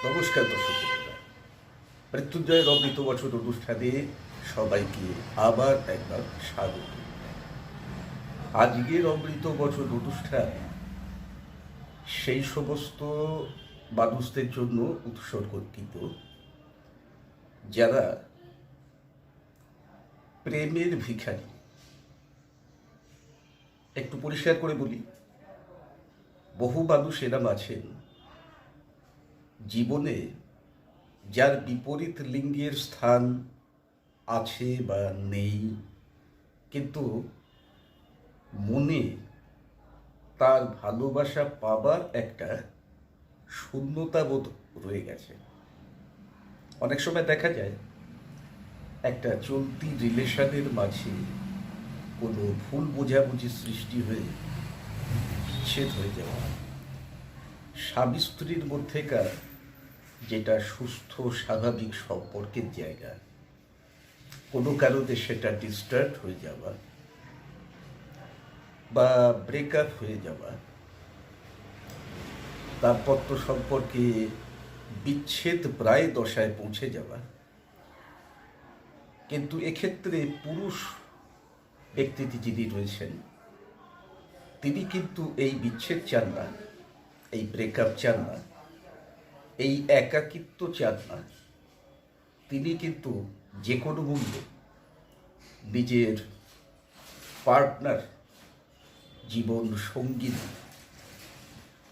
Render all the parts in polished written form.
নমস্কার দর্শক বন্ধুরা, মৃত্যুঞ্জয়ের অমৃত বছর অনুষ্ঠানে সবাইকে আবার একবার স্বাগত। আজকের অমৃত বছর অনুষ্ঠান সেই সমস্ত মানুষদের জন্য উৎসর্গকৃত যারা প্রেমের ভিখারি। একটু পরিষ্কার করে বলি, বহু মানুষ এরম আছেন জীবনে যার বিপরীত লিঙ্গের স্থান আছে বা নেই, কিন্তু মনে তার ভালোবাসা পাবার একটা শূন্যতা বোধ রয়ে গেছে। অনেক সময় দেখা যায় একটা চলতি রিলেশনের মাঝে কোনো ভুল বোঝাবুঝি সৃষ্টি হয়ে বিচ্ছেদ হয়ে যাওয়া, স্বামী স্ত্রীর মধ্যেকার যেটা সুস্থ স্বাভাবিক সম্পর্কের জায়গা, কোনো কারণে সেটা ডিস্টার্ব হয়ে যাওয়া বা ব্রেকআপ হয়ে যাওয়া, দাম্পত্য সম্পর্কে বিচ্ছেদ প্রায় দশায় পৌঁছে যাওয়া। কিন্তু এক্ষেত্রে পুরুষ ব্যক্তিটি যিনি রয়েছেন তিনি কিন্তু এই বিচ্ছেদ চান না, এই ব্রেকআপ চান না, এই একাকিত্ব চান না। তিনি কিন্তু যে কোনো মূল্যে নিজের পার্টনার, জীবন সঙ্গী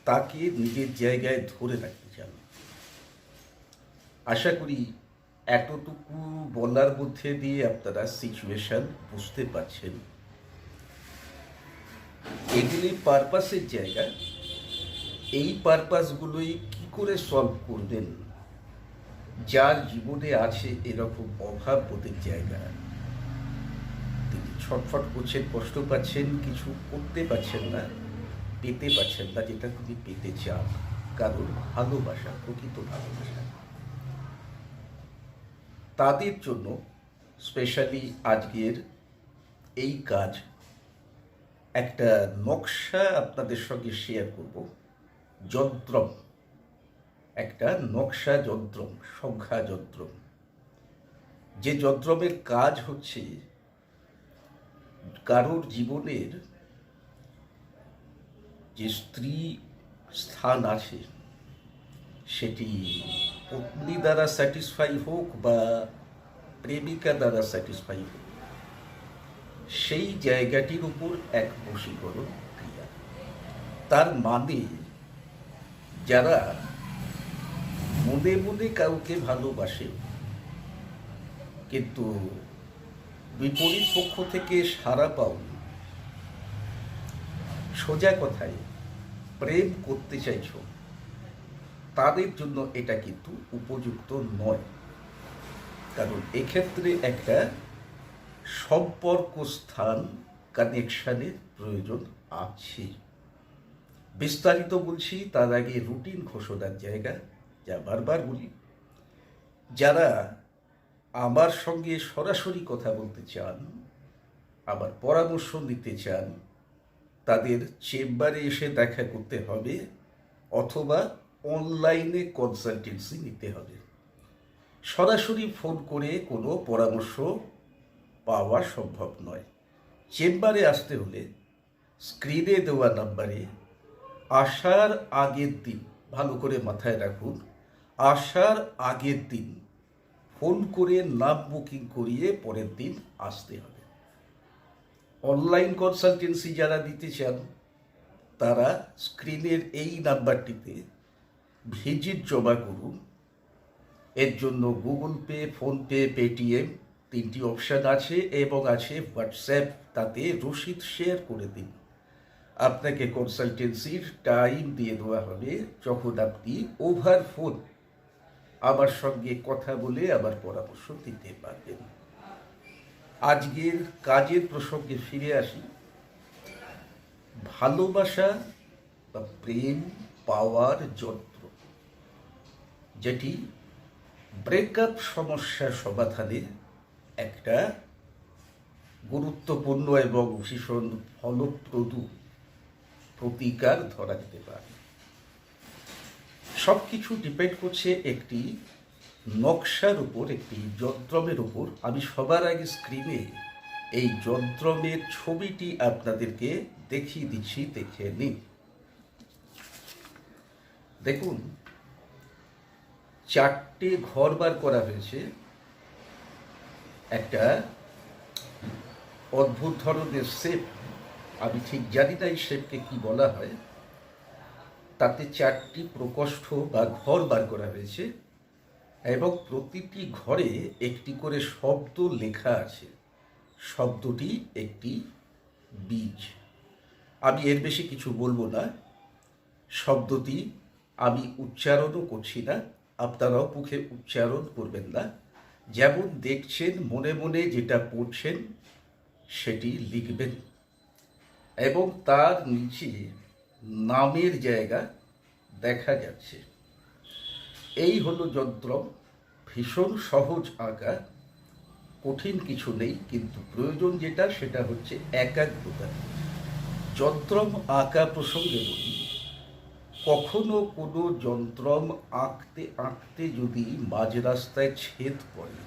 তাকে নিজের জায়গায় ধরে রাখতে চান। আশা করি এতটুকু বলার মধ্যে দিয়ে আপনারা সিচুয়েশন বুঝতে পারছেন। এগুলি পারপাসের জায়গা। এই পারপাসগুলোই কি করে সলভ করবেন যার জীবনে আছে এরকম অভাব বোধের জায়গা। তিনি ছটফট করছেন, কষ্ট পাচ্ছেন, কিছু করতে পারছেন না, পেতে পারছেন না যেটা তিনি পেতে চান। কারণ ভালোবাসা, প্রকৃত ভালোবাসা। তাদের জন্য স্পেশালি আজকের এই কাজ। একটা নকশা আপনাদের সঙ্গে শেয়ার করব। যন্ত্রম, একটা নকশা যন্ত্রম, সংখ্যা যন্ত্রম। যে যন্ত্রমের কাজ হচ্ছে কারোর জীবনের যে স্ত্রী স্থান আছে সেটি পত্নী দ্বারা স্যাটিসফাই হোক বা প্রেমিকা দ্বারা স্যাটিসফাই হোক, সেই জায়গাটির উপর এক বশীকরণ ক্রিয়া। তার মানে যারা মনে মনে কাউকে ভালোবাসে কিন্তু বিপরীত পক্ষ থেকে সাড়া পাওনি, সোজা কথায় প্রেম করতে চাইছ, তাদের জন্য এটা কিন্তু উপযুক্ত নয়। কারণ এক্ষেত্রে একটা সম্পর্ক স্থান, কানেকশনের প্রয়োজন আছে। বিস্তারিত বলছি তার আগে রুটিন ঘোষণার জায়গা, যা বারবার বলি। যারা আমার সঙ্গে সরাসরি কথা বলতে চান, আবার পরামর্শ নিতে চান, তাদের চেম্বারে এসে দেখা করতে হবে অথবা অনলাইনে কনসালটেন্সি নিতে হবে। সরাসরি ফোন করে কোনো পরামর্শ পাওয়া সম্ভব নয়। চেম্বারে আসতে হলে স্ক্রিনে দেওয়া নাম্বারে আসার আগের দিন, ভালো করে মাথায় রাখুন, আসার আগের দিন ফোন করে নাম বুকিং করিয়ে পরের দিন আসতে হবে। অনলাইন কনসালটেন্সি যারা দিতে চান তারা স্ক্রিনের এই নাম্বারটিতে ভিজিট জমা করুন। এর জন্য গুগল পে, ফোনপে, পেটিএম তিনটি অপশান আছে এবং আছে হোয়াটসঅ্যাপ। তাতে রসিদ শেয়ার করে দিন। আপনাকে কনসালটেন্সির টাইম দিয়ে দেওয়া হবে যখন আপনি ওভার ফোন আমার সঙ্গে কথা বলে আবার পরামর্শ দিতে পারবেন। আজকের কাজের প্রসঙ্গে ফিরে আসি। ভালোবাসা বা প্রেম পাওয়ার যন্ত্র, যেটি ব্রেকআপ সমস্যা সমাধানের একটা গুরুত্বপূর্ণ এবং ভীষণ ফলপ্রদ প্রতিকার ধরা যেতে পারে। সব কিছু ডিপেন্ড করছে একটি নকশার উপর, একটি যন্ত্রমের উপর। আমি সবার আগে স্ক্রিনে এই যন্ত্রমের ছবিটি আপনাদেরকে দেখিয়ে দিচ্ছি, দেখে নিন। দেখুন, 4টে ঘর বার করা হয়েছে। একটা অদ্ভুত ধরনের শেপ, আমি ঠিক জানি না এই শেপকে কি বলা হয়। তাতে 4টি প্রকোষ্ঠ বা ঘর বার করা হয়েছে এবং প্রতিটি ঘরে একটি করে শব্দ লেখা আছে। শব্দটি একটি বীজ। আমি এর বেশি কিছু বলবো না। শব্দটি আমি উচ্চারণও করছি না, আপনারাও মুখে উচ্চারণ করবেন না। যেমন দেখছেন, মনে মনে যেটা পড়ছেন সেটি লিখবেন এবং তার নিচে নামের জায়গা দেখা যাচ্ছে। এই হলো যন্ত্রম। ভীষণ সহজ আঁকা, কঠিন কিছু নেই, কিন্তু প্রয়োজন যেটা সেটা হচ্ছে একাগ্রতা। যন্ত্রম আঁকা প্রসঙ্গে বলি, কখনো কোনো যন্ত্রম আঁকতে আঁকতে যদি মাঝ রাস্তায় ছেদ পড়ে,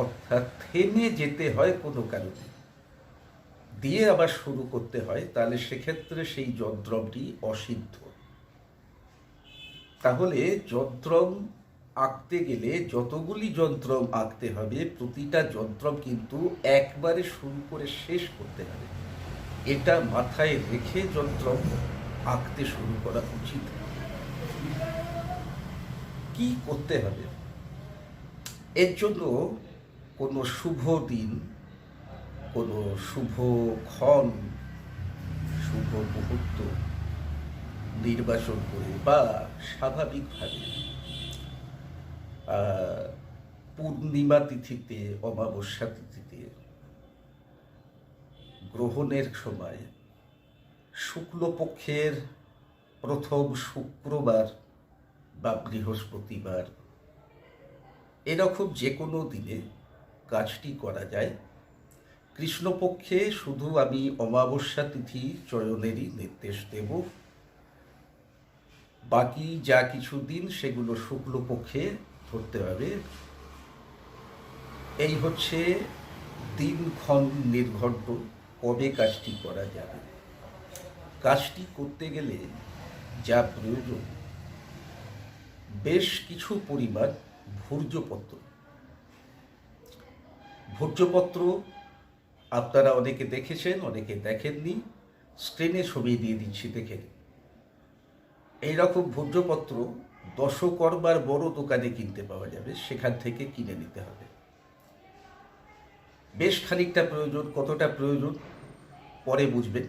অর্থাৎ থেমে যেতে হয় কোনো কারণে, দিয়ে আবার শুরু করতে হয়, তাহলে সেক্ষেত্রে সেই যন্ত্রমটি অসিদ্ধ। তাহলে যন্ত্রম আঁকতে গেলে যতগুলি যন্ত্রম আঁকতে হবে, প্রতিটা যন্ত্রম কিন্তু একবারে শুরু করে শেষ করতে হবে। এটা মাথায় রেখে যন্ত্রম আঁকতে শুরু করা উচিত। কি করতে হবে? এর জন্য কোনো শুভ দিন, কোনো শুভক্ষণ, শুভ মুহূর্ত নির্বাচন করে বা স্বাভাবিকভাবে পূর্ণিমা তিথিতে, অমাবস্যা তিথিতে, গ্রহণের সময়, শুক্লপক্ষের প্রথম শুক্রবার বা বৃহস্পতিবার, এরকম যে কোনো দিনে কাজটি করা যায়। কৃষ্ণপক্ষে শুধু আমি অমাবস্যা তিথি চয়নেরই নির্দেশ দেব, বাকি যা কিছু দিন সেগুলো শুক্লপক্ষে ধরতে হবে। এই হচ্ছে দিনক্ষণ নির্ঘণ্ট কবে কাজটি করা যাবে। কাজটি করতে গেলে যা প্রয়োজন, বেশ কিছু পরিমাণ ভূর্জপত্র। ভূর্জপত্র আপনারা অনেকে দেখেছেন, অনেকে দেখেননি। স্ক্রিনে ছবি দিয়ে দিচ্ছি, দেখে নিন। এইরকম ভূর্জপত্র দশকর্মার বড় দোকানে কিনতে পাওয়া যাবে, সেখান থেকে কিনে নিতে হবে। বেশ খানিকটা প্রয়োজন। কতটা প্রয়োজন পরে বুঝবেন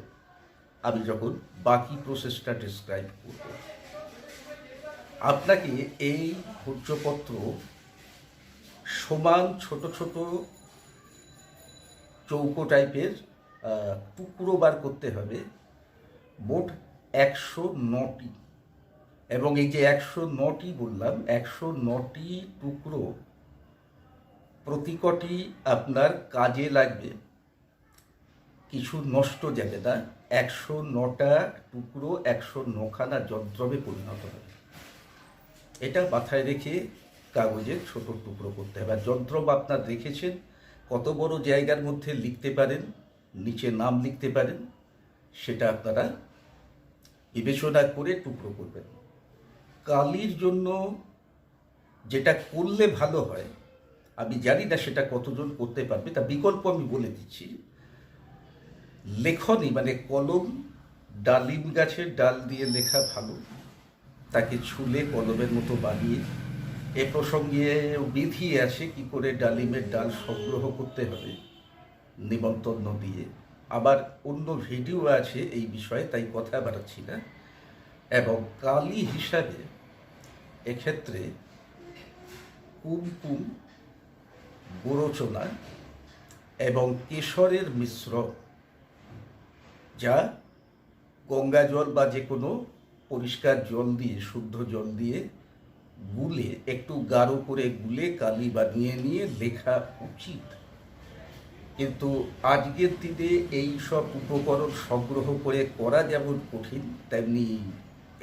আমি যখন বাকি প্রসেসটা ডিসক্রাইব করব। আপনাকে এই ভূর্জপত্র সমান ছোট ছোট চৌকো টাইপের টুকরো বার করতে হবে, মোট 109টি। এবং এই যে 109টি বললাম, 109টি টুকরো প্রতিকটি আপনার কাজে লাগবে, কিছু নষ্ট যাবে না। 109টা টুকরো 109খানা যন্ত্রমে পরিণত হবে। এটা মাথায় রেখে কাগজের ছোট টুকরো করতে হবে। আর যন্ত্রম আপনার দেখেছেন কত বড় জায়গার মধ্যে লিখতে পারেন, নিচে নাম লিখতে পারেন, সেটা আপনারা বিবেচনা করে টুকরো করবেন। কালির জন্য যেটা করলে ভালো হয়, আমি জানি না সেটা কতজন করতে পারবে, তা বিকল্প আমি বলে দিচ্ছি। লেখনী মানে কলম, ডালিম গাছের ডাল দিয়ে লেখা ভালো, তাকে ছুলে কলমের মতো বানিয়ে। এ প্রসঙ্গে বিধি আছে কি করে ডালিমের ডাল সংগ্রহ করতে হবে, নিমন্ত্রণ দিয়ে। আবার অন্য ভিডিও আছে এই বিষয়ে, তাই কথা বাড়াচ্ছি না। এবং কালি হিসাবে এক্ষেত্রে কুমকুম, গোরচনা এবং কেশরের মিশ্রণ, যা গঙ্গা জল বা যে কোনো পরিষ্কার জল দিয়ে, শুদ্ধ জল দিয়ে গুলে, একটু গাঢ় করে গুলে কালি বানিয়ে নিয়ে লেখা উচিত। কিন্তু আজকের দিনে এই সব উপকরণ সংগ্রহ করে করা যেমন কঠিন, তেমনি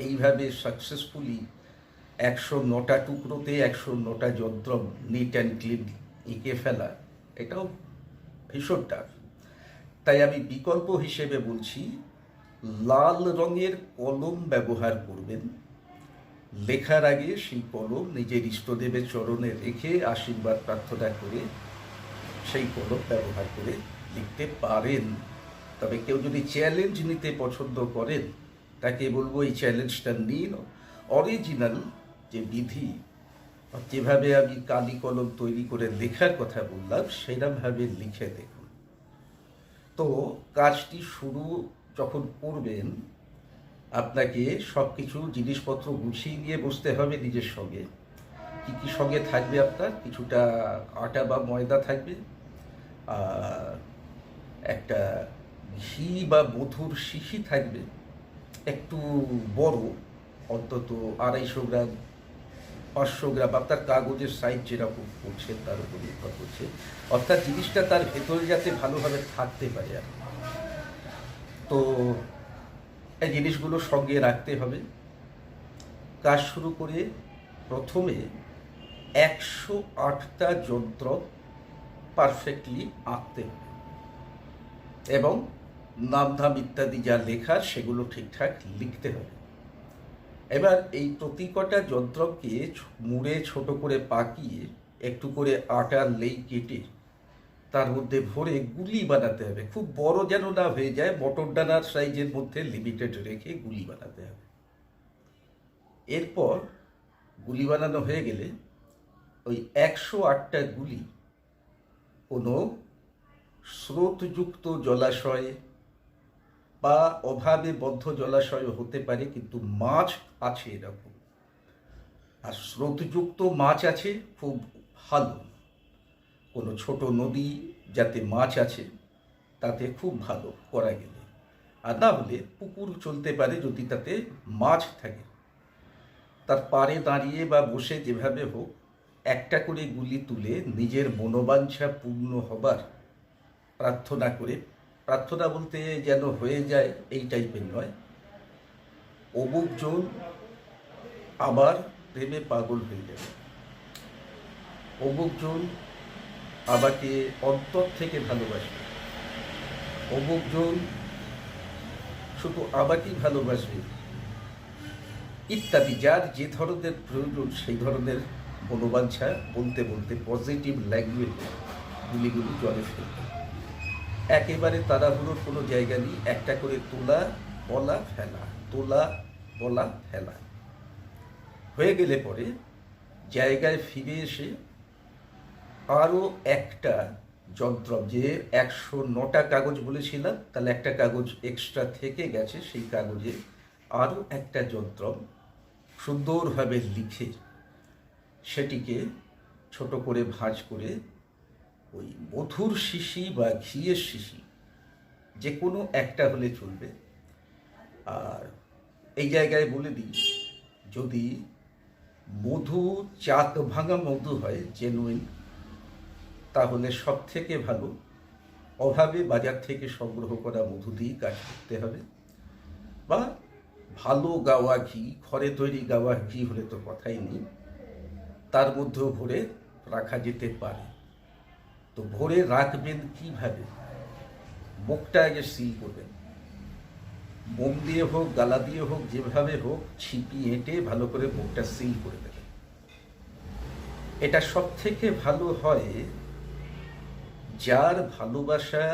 এইভাবে সাকসেসফুলি 109টা টুকরোতে 109টা যন্ত্র নিট অ্যান্ড ক্লিন এঁকে ফেলা, এটাও ভীষণ টাফ। তাই আমি বিকল্প হিসেবে বলছি, লাল রঙের কলম ব্যবহার করবেন। লেখার আগে সেই কলম নিজের ইষ্টদেবের চরণে রেখে আশীর্বাদ প্রার্থনা করে সেই কলম ব্যবহার করে লিখতে পারেন। তবে কেউ যদি চ্যালেঞ্জ নিতে পছন্দ করেন, তাকে বলবো এই চ্যালেঞ্জটা নিন। অরিজিনাল যে বিধি, যেভাবে আমি কালি কলম তৈরি করে লেখার কথা বললাম, সেরকমভাবে লিখে দেখুন। তো কাজটি শুরু যখন করবেন, আপনাকে সব কিছু জিনিসপত্র গুছিয়ে নিয়ে বসতে হবে নিজের সঙ্গে। কী কী সঙ্গে থাকবে আপনার? কিছুটা আটা বা ময়দা থাকবে, একটা ঘি বা মধুর শিশি থাকবে, একটু বড়, অন্তত 250 গ্রাম 500 গ্রাম, আপনার কাগজের সাইজ যেরকম করছে তার উপর নির্ভর করছে। অর্থাৎ জিনিসটা তার ভেতরে যাতে ভালোভাবে থাকতে পারে আর। তো এই জিনিসগুলো সঙ্গে রাখতে হবে। কাজ শুরু করে প্রথমে 108টা যন্ত্র পারফেক্টলি আঁকতে হবে এবং নামধাম ইত্যাদি যা লেখার সেগুলো ঠিকঠাক লিখতে হবে। এবার এই প্রতি কটা যন্ত্রকে মুড়ে ছোট করে পাকিয়ে একটু করে আটার লেই কেটে তার মধ্যে ভরে গুলি বানাতে হবে। খুব বড় যেন না হয়ে যায়, মটর ডানার সাইজের মধ্যে লিমিটেড রেখে গুলি বানাতে হবে। এরপর গুলি বানানো হয়ে গেলে ওই 108টা গুলি কোনো স্রোতযুক্ত জলাশয়ে বা অভাবে বদ্ধ জলাশয় হতে পারে, কিন্তু মাছ আছে এরকম, আর স্রোতযুক্ত মাছ আছে খুব ভালো, কোনো ছোট নদী যাতে মাছ আছে তাতে খুব ভালো করা গেলে। আর না হলে পুকুর চলতে পারে যদি তাতে মাছ থাকে। তার পাড়ে দাঁড়িয়ে বা বসে যেভাবে হোক একটা করে গুলি তুলে নিজের মনোবাঞ্ছা পূর্ণ হবার প্রার্থনা করে, প্রার্থনা বলতে যেন হয়ে যায় এই টাইপের নয়, অমুকজন আবার প্রেমে পাগল হয়ে যাবে, অমুকজন আমাকে অন্তর থেকে ভালোবাসবে, অমুকজন শুধু আমাকেই ভালোবাসবে ইত্যাদি। যার যে ধরনের প্রয়োজন সেই ধরনের মনোবাঞ্ছা বলতে বলতে পজিটিভ ল্যাঙ্গুয়েজে গুলিগুলি জলে ফেলবে। একেবারে তাড়াহুড়োর কোনো জায়গা নেই, একটা করে তোলা বলা ফেলা, তোলা বলা ফেলা হয়ে গেলে পরে জায়গায় ফিরে এসে আরও একটা যন্ত্র, যে 109টা কাগজ বলেছিলাম, তাহলে একটা কাগজ এক্সট্রা থেকে গেছে, সেই কাগজে আরও একটা যন্ত্র সুন্দরভাবে লিখে সেটিকে ছোট করে ভাঁজ করে ওই মধুর শিশি বা ঘিয়ের শিশি যে কোনো একটা হলে চলবে। আর এই জায়গায় বলে দিই, যদি মধু চাক ভাঙা মধু হয় জেনুইন, তাহলে সব থেকে ভালো অভাবে বাজার থেকে সংগ্রহ করা মধু দিয়েই কাজ করতে হবে। বা ভালো গাওয়া ঘি, ঘরে তৈরি গাওয়া ঘি হলে তো কথাই নেই, তার মধ্যেও ভরে রাখা যেতে পারে। তো ভরে রাখবেন কিভাবে? মুখটা আগে সিল করবেন, মোম দিয়ে হোক গালা দিয়ে হোক যেভাবে হোক ছিপি এঁটে ভালো করে মুখটা সিল করে দেবেন। এটা সব থেকে ভালো হয় যার ভালোবাসা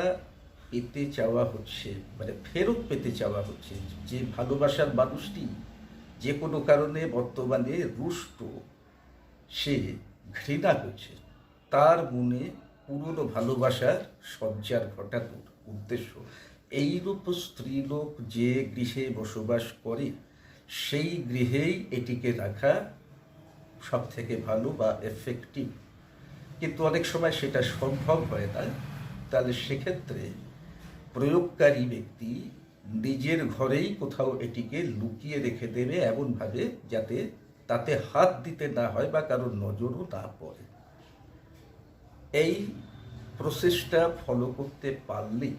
পেতে চাওয়া হচ্ছে, মানে ফেরত পেতে চাওয়া হচ্ছে, যে ভালোবাসার মানুষটি যে কোনো কারণে বর্তমানে রুষ্ট, সে ঘৃণা করছে, তার মনে পুরনো ভালোবাসার সঞ্চার ঘটানোর উদ্দেশ্য। এইরূপ স্ত্রীলোক যে গৃহে বসবাস করে সেই গৃহেই এটিকে রাখা সব থেকে ভালো বা এফেক্টিভ। কিন্তু অনেক সময় সেটা সম্ভব হয় না, তাহলে সেক্ষেত্রে প্রয়োগকারী ব্যক্তি নিজের ঘরেই কোথাও এটিকে লুকিয়ে রেখে দেবে, এমনভাবে যাতে তাতে হাত দিতে না হয় বা কারোর নজরও না পড়ে। এই প্রসেসটা ফলো করতে পারলে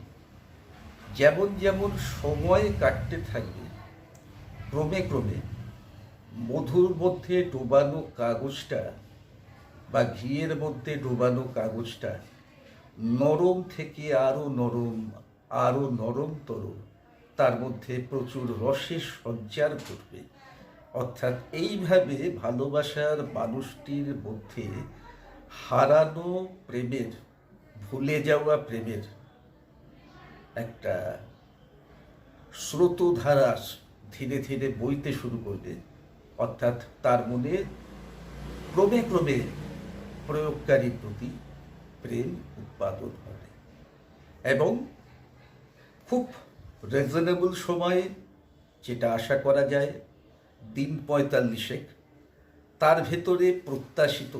যেমন যেমন সময় কাটতে থাকবে, ক্রমে ক্রমে মধুর মধ্যে ডোবানো কাগজটা বা ঘিয়ের মধ্যে ডোবানো কাগজটা নরম থেকে আরো নরমতর, তার মধ্যে প্রচুর রসের সঞ্চার করবে। অর্থাৎ এইভাবে ভালোবাসার মানুষটির মধ্যে হারানো প্রেমের, ভুলে যাওয়া প্রেমের একটা স্রোতধারা ধীরে ধীরে বইতে শুরু করবে। অর্থাৎ তার মনে ক্রমে ক্রমে প্রয়োগকারীর প্রতি প্রেম উৎপাদন হবে এবং খুব রিজনেবল সময়ে, যেটা আশা করা যায় দিন ৪৫, তার ভেতরে প্রত্যাশিত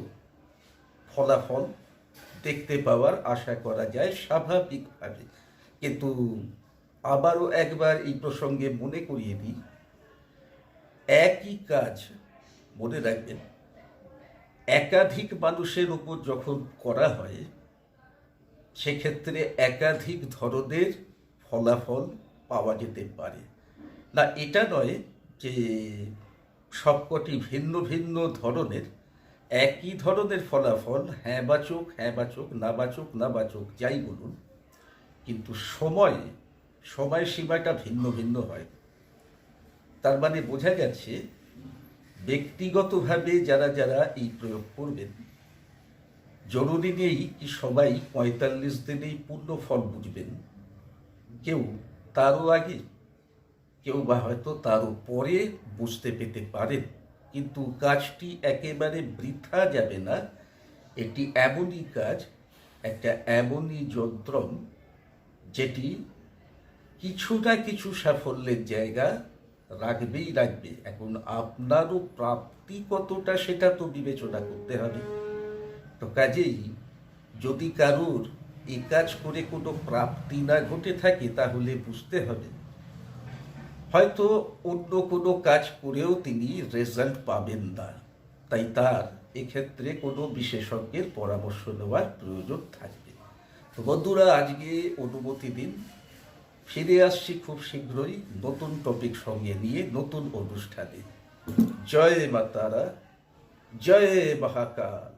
ফলাফল দেখতে পাওয়ার আশা করা যায় স্বাভাবিকভাবে। কিন্তু আবারও একবার এই প্রসঙ্গে মনে করিয়ে দিই, একই কাজ মনে রাখবেন, একাধিক মানুষের উপর যখন করা হয় সেক্ষেত্রে একাধিক ধরনের ফলাফল পাওয়া যেতে পারে। না, এটা নয় যে সবকটি ভিন্ন ভিন্ন ধরনের একই ধরনের ফলাফল, হ্যাঁ বাচক হ্যাঁ বাচক, না বাচক না বাচক, যাই বলুন, কিন্তু সময়সীমাটা ভিন্ন ভিন্ন হয়। তার মানে বোঝা যাচ্ছে ব্যক্তিগতভাবে যারা যারা এই প্রয়োগ করবেন, জরুরি নেই কি সবাই ৪৫ দিনেই পূর্ণ ফল বুঝবেন। কেউ তারও আগে, কেউ বা হয়তো তারও পরে বুঝতে পেতে পারেন, কিন্তু কাজটি একেবারে বৃথা যাবে না। এটি এমনই কাজ, একটা এমনই যন্ত্রণ, যেটি কিছু না কিছু সাফল্যের জায়গা রাখবে। এখন আপনারও প্রাপ্তি কতটা সেটা তো বিবেচনা করতে হবে। তো কাজেই যদি কারুর এই কাজ করে কোনো প্রাপ্তি না ঘটে থাকে, তাহলে বুঝতে হবে হয়তো অন্য কোনো কাজ করেও তিনি রেজাল্ট পাবেন না। তাই তার এক্ষেত্রে কোনো বিশেষজ্ঞের পরামর্শ নেওয়ার প্রয়োজন থাকবে। তো বন্ধুরা, আজকে অনুমতি দিন, ফিরে আসছি খুব শীঘ্রই নতুন টপিক সঙ্গে নিয়ে, নতুন অনুষ্ঠানে। জয় মা তারা, জয় মহাকাল।